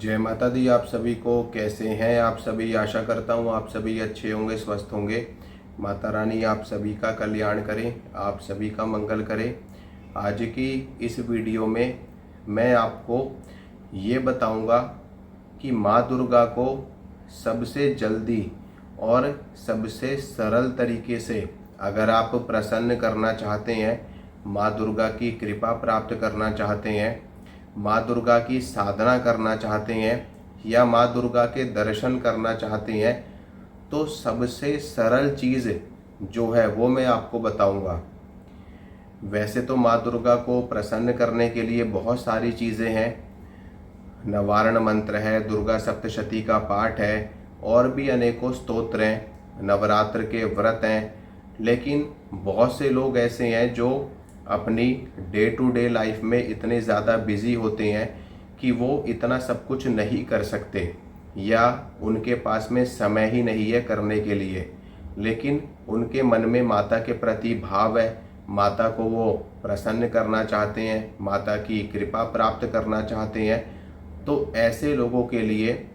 जय माता दी। आप सभी को कैसे हैं आप सभी। आशा करता हूँ आप सभी अच्छे होंगे, स्वस्थ होंगे। माता रानी आप सभी का कल्याण करें, आप सभी का मंगल करे। आज की इस वीडियो में मैं आपको ये बताऊंगा कि माँ दुर्गा को सबसे जल्दी और सबसे सरल तरीके से अगर आप प्रसन्न करना चाहते हैं, माँ दुर्गा की कृपा प्राप्त करना चाहते हैं, माँ दुर्गा की साधना करना चाहते हैं या माँ दुर्गा के दर्शन करना चाहते हैं, तो सबसे सरल चीज़ जो है वो मैं आपको बताऊंगा। वैसे तो माँ दुर्गा को प्रसन्न करने के लिए बहुत सारी चीज़ें हैं। नवारण मंत्र है, दुर्गा सप्तशती का पाठ है और भी अनेकों स्तोत्र हैं, नवरात्र के व्रत हैं। लेकिन बहुत से लोग ऐसे हैं जो अपनी डे टू डे लाइफ में इतने ज़्यादा बिजी होते हैं कि वो इतना सब कुछ नहीं कर सकते या उनके पास में समय ही नहीं है करने के लिए। लेकिन उनके मन में माता के प्रति भाव है, माता को वो प्रसन्न करना चाहते हैं, माता की कृपा प्राप्त करना चाहते हैं। तो ऐसे लोगों के लिए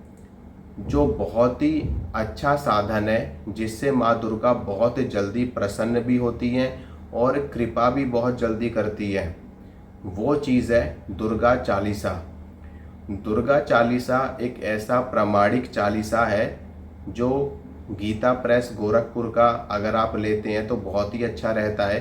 जो बहुत ही अच्छा साधन है जिससे माँ दुर्गा बहुत जल्दी प्रसन्न भी होती हैं और कृपा भी बहुत जल्दी करती है, वो चीज़ है दुर्गा चालीसा। दुर्गा चालीसा एक ऐसा प्रामाणिक चालीसा है जो गीता प्रेस गोरखपुर का अगर आप लेते हैं तो बहुत ही अच्छा रहता है,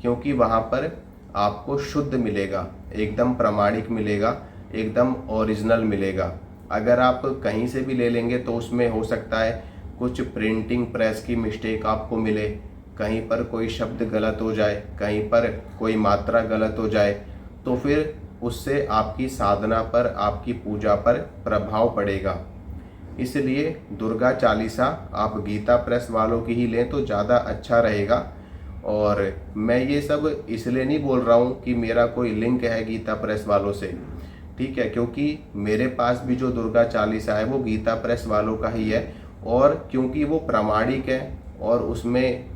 क्योंकि वहाँ पर आपको शुद्ध मिलेगा, एकदम प्रामाणिक मिलेगा, एकदम ओरिजिनल मिलेगा। अगर आप कहीं से भी ले लेंगे तो उसमें हो सकता है कुछ प्रिंटिंग प्रेस की मिस्टेक आपको मिले, कहीं पर कोई शब्द गलत हो जाए, कहीं पर कोई मात्रा गलत हो जाए, तो फिर उससे आपकी साधना पर, आपकी पूजा पर प्रभाव पड़ेगा। इसलिए दुर्गा चालीसा आप गीता प्रेस वालों की ही लें तो ज़्यादा अच्छा रहेगा। और मैं ये सब इसलिए नहीं बोल रहा हूँ कि मेरा कोई लिंक है गीता प्रेस वालों से, ठीक है, क्योंकि मेरे पास भी जो दुर्गा चालीसा है वो गीता प्रेस वालों का ही है। और क्योंकि वो प्रामाणिक है और उसमें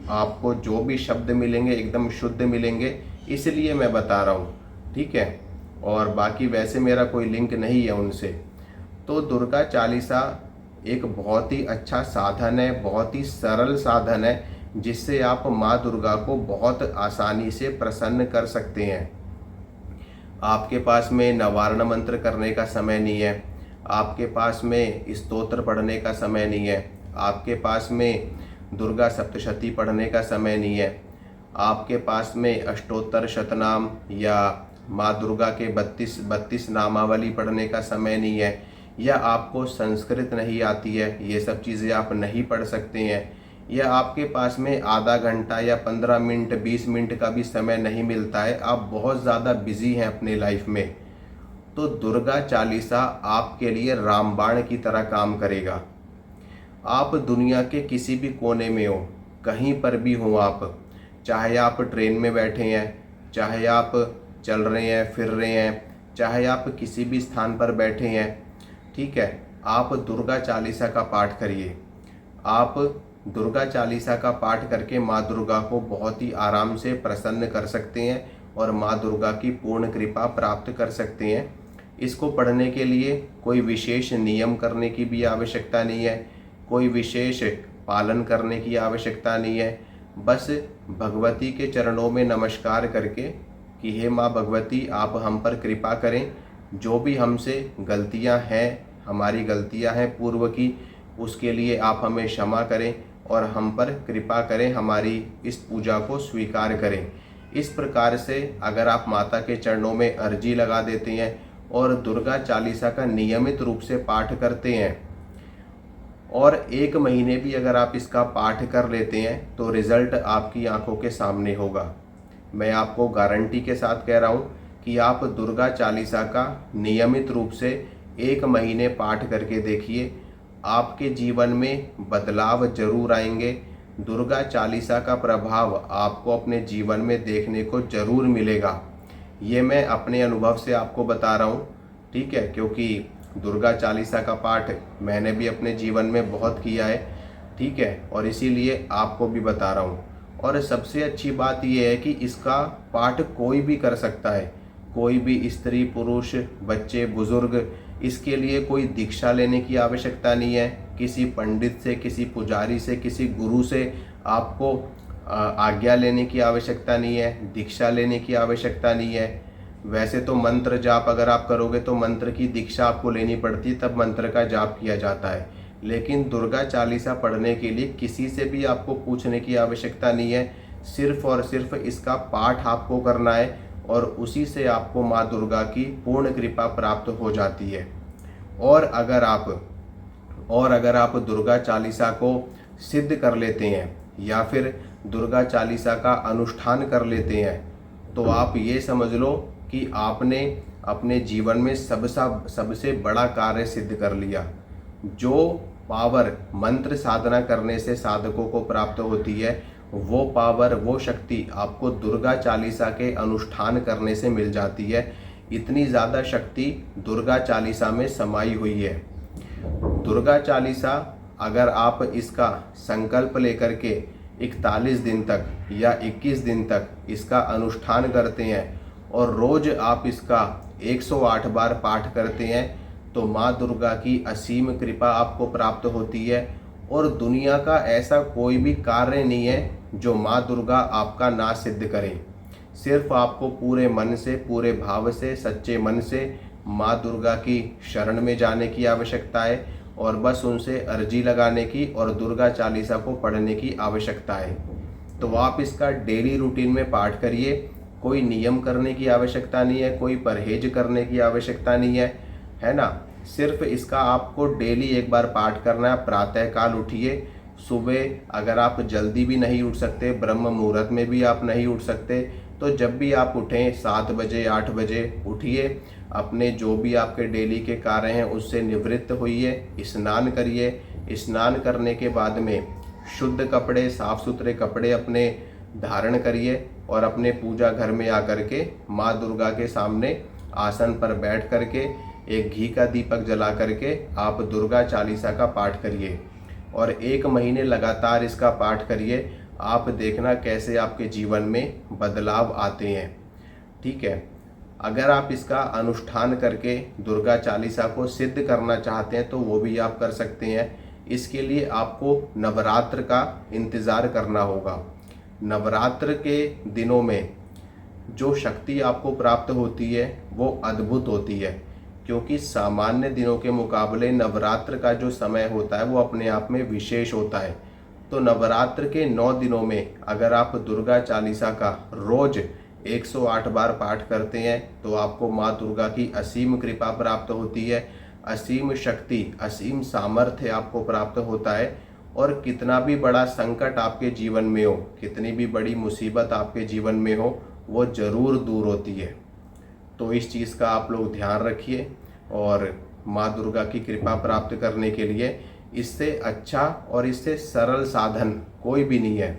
आपको जो भी शब्द मिलेंगे एकदम शुद्ध मिलेंगे, इसलिए मैं बता रहा हूँ, ठीक है। और बाकी वैसे मेरा कोई लिंक नहीं है उनसे। तो दुर्गा चालीसा एक बहुत ही अच्छा साधन है, बहुत ही सरल साधन है जिससे आप माँ दुर्गा को बहुत आसानी से प्रसन्न कर सकते हैं। आपके पास में नवारण मंत्र करने का समय नहीं है, आपके पास में स्तोत्र पढ़ने का समय नहीं है, आपके पास में दुर्गा सप्तशती पढ़ने का समय नहीं है, आपके पास में अष्टोत्तर शतनाम या माँ दुर्गा के 32 नामावली पढ़ने का समय नहीं है, या आपको संस्कृत नहीं आती है, ये सब चीज़ें आप नहीं पढ़ सकते हैं, या आपके पास में आधा घंटा या 15 मिनट 20 मिनट का भी समय नहीं मिलता है, आप बहुत ज़्यादा बिजी हैं अपने लाइफ में, तो दुर्गा चालीसा आपके लिए रामबाण की तरह काम करेगा। आप दुनिया के किसी भी कोने में हो, कहीं पर भी हो आप, चाहे आप ट्रेन में बैठे हैं, चाहे आप चल रहे हैं फिर रहे हैं, चाहे आप किसी भी स्थान पर बैठे हैं, ठीक है, आप दुर्गा चालीसा का पाठ करिए। आप दुर्गा चालीसा का पाठ करके माँ दुर्गा को बहुत ही आराम से प्रसन्न कर सकते हैं और माँ दुर्गा की पूर्ण कृपा प्राप्त कर सकते हैं। इसको पढ़ने के लिए कोई विशेष नियम करने की भी आवश्यकता नहीं है, कोई विशेष पालन करने की आवश्यकता नहीं है। बस भगवती के चरणों में नमस्कार करके कि हे माँ भगवती, आप हम पर कृपा करें, जो भी हमसे गलतियां हैं, हमारी गलतियां हैं पूर्व की, उसके लिए आप हमें क्षमा करें और हम पर कृपा करें, हमारी इस पूजा को स्वीकार करें। इस प्रकार से अगर आप माता के चरणों में अर्जी लगा देते हैं और दुर्गा चालीसा का नियमित रूप से पाठ करते हैं और 1 महीने भी अगर आप इसका पाठ कर लेते हैं तो रिज़ल्ट आपकी आंखों के सामने होगा। मैं आपको गारंटी के साथ कह रहा हूँ कि आप दुर्गा चालीसा का नियमित रूप से 1 महीने पाठ करके देखिए, आपके जीवन में बदलाव जरूर आएंगे। दुर्गा चालीसा का प्रभाव आपको अपने जीवन में देखने को जरूर मिलेगा। ये मैं अपने अनुभव से आपको बता रहा हूँ, ठीक है, क्योंकि दुर्गा चालीसा का पाठ मैंने भी अपने जीवन में बहुत किया है, ठीक है, और इसीलिए आपको भी बता रहा हूँ। और सबसे अच्छी बात यह है कि इसका पाठ कोई भी कर सकता है, कोई भी स्त्री पुरुष बच्चे बुजुर्ग, इसके लिए कोई दीक्षा लेने की आवश्यकता नहीं है। किसी पंडित से, किसी पुजारी से, किसी गुरु से आपको आज्ञा लेने की आवश्यकता नहीं है, दीक्षा लेने की आवश्यकता नहीं है। वैसे तो मंत्र जाप अगर आप करोगे तो मंत्र की दीक्षा आपको लेनी पड़ती है, तब मंत्र का जाप किया जाता है। लेकिन दुर्गा चालीसा पढ़ने के लिए किसी से भी आपको पूछने की आवश्यकता नहीं है, सिर्फ और सिर्फ इसका पाठ आपको करना है और उसी से आपको माँ दुर्गा की पूर्ण कृपा प्राप्त हो जाती है। और अगर आप दुर्गा चालीसा को सिद्ध कर लेते हैं या फिर दुर्गा चालीसा का अनुष्ठान कर लेते हैं तो आप ये समझ लो कि आपने अपने जीवन में सबसे बड़ा कार्य सिद्ध कर लिया। जो पावर मंत्र साधना करने से साधकों को प्राप्त होती है, वो पावर, वो शक्ति आपको दुर्गा चालीसा के अनुष्ठान करने से मिल जाती है। इतनी ज़्यादा शक्ति दुर्गा चालीसा में समाई हुई है। दुर्गा चालीसा अगर आप इसका संकल्प लेकर के 41 दिन तक या 21 दिन तक इसका अनुष्ठान करते हैं और रोज आप इसका 108 बार पाठ करते हैं तो माँ दुर्गा की असीम कृपा आपको प्राप्त होती है। और दुनिया का ऐसा कोई भी कार्य नहीं है जो माँ दुर्गा आपका ना सिद्ध करे। सिर्फ आपको पूरे मन से, पूरे भाव से, सच्चे मन से माँ दुर्गा की शरण में जाने की आवश्यकता है और बस उनसे अर्जी लगाने की और दुर्गा चालीसा को पढ़ने की आवश्यकता है। तो आप इसका डेली रूटीन में पाठ करिए। कोई नियम करने की आवश्यकता नहीं है, कोई परहेज करने की आवश्यकता नहीं है ना। सिर्फ इसका आपको डेली एक बार पाठ करना है। प्रातः काल उठिए, सुबह अगर आप जल्दी भी नहीं उठ सकते, ब्रह्म मुहूर्त में भी आप नहीं उठ सकते, तो जब भी आप उठें 7 बजे 8 बजे उठिए, अपने जो भी आपके डेली के कार्य हैं उससे निवृत्त होइए, स्नान करिए। स्नान करने के बाद में शुद्ध कपड़े, साफ सुथरे कपड़े अपने धारण करिए और अपने पूजा घर में आकर के माँ दुर्गा के सामने आसन पर बैठ करके एक घी का दीपक जला करके आप दुर्गा चालीसा का पाठ करिए और 1 महीने लगातार इसका पाठ करिए। आप देखना कैसे आपके जीवन में बदलाव आते हैं। ठीक है, अगर आप इसका अनुष्ठान करके दुर्गा चालीसा को सिद्ध करना चाहते हैं तो वो भी आप कर सकते हैं। इसके लिए आपको नवरात्र का इंतज़ार करना होगा। नवरात्र के दिनों में जो शक्ति आपको प्राप्त होती है वो अद्भुत होती है, क्योंकि सामान्य दिनों के मुकाबले नवरात्र का जो समय होता है वो अपने आप में विशेष होता है। तो नवरात्र के 9 दिनों में अगर आप दुर्गा चालीसा का रोज 108 बार पाठ करते हैं तो आपको माँ दुर्गा की असीम कृपा प्राप्त होती है, असीम शक्ति, असीम सामर्थ्य आपको प्राप्त होता है। और कितना भी बड़ा संकट आपके जीवन में हो, कितनी भी बड़ी मुसीबत आपके जीवन में हो, वो ज़रूर दूर होती है। तो इस चीज़ का आप लोग ध्यान रखिए और माँ दुर्गा की कृपा प्राप्त करने के लिए इससे अच्छा और इससे सरल साधन कोई भी नहीं है।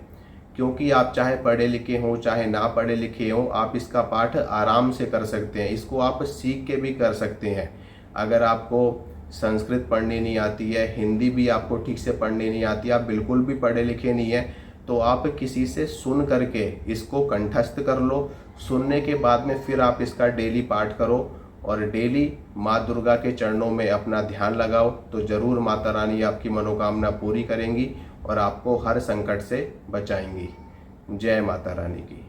क्योंकि आप चाहे पढ़े लिखे हों चाहे ना पढ़े लिखे हों, आप इसका पाठ आराम से कर सकते हैं। इसको आप सीख के भी कर सकते हैं। अगर आपको संस्कृत पढ़नी नहीं आती है, हिंदी भी आपको ठीक से पढ़नी नहीं आती, आप बिल्कुल भी पढ़े लिखे नहीं हैं, तो आप किसी से सुन करके इसको कंठस्थ कर लो। सुनने के बाद में फिर आप इसका डेली पाठ करो और डेली माँ दुर्गा के चरणों में अपना ध्यान लगाओ, तो ज़रूर माता रानी आपकी मनोकामना पूरी करेंगी और आपको हर संकट से बचाएंगी। जय माता रानी की।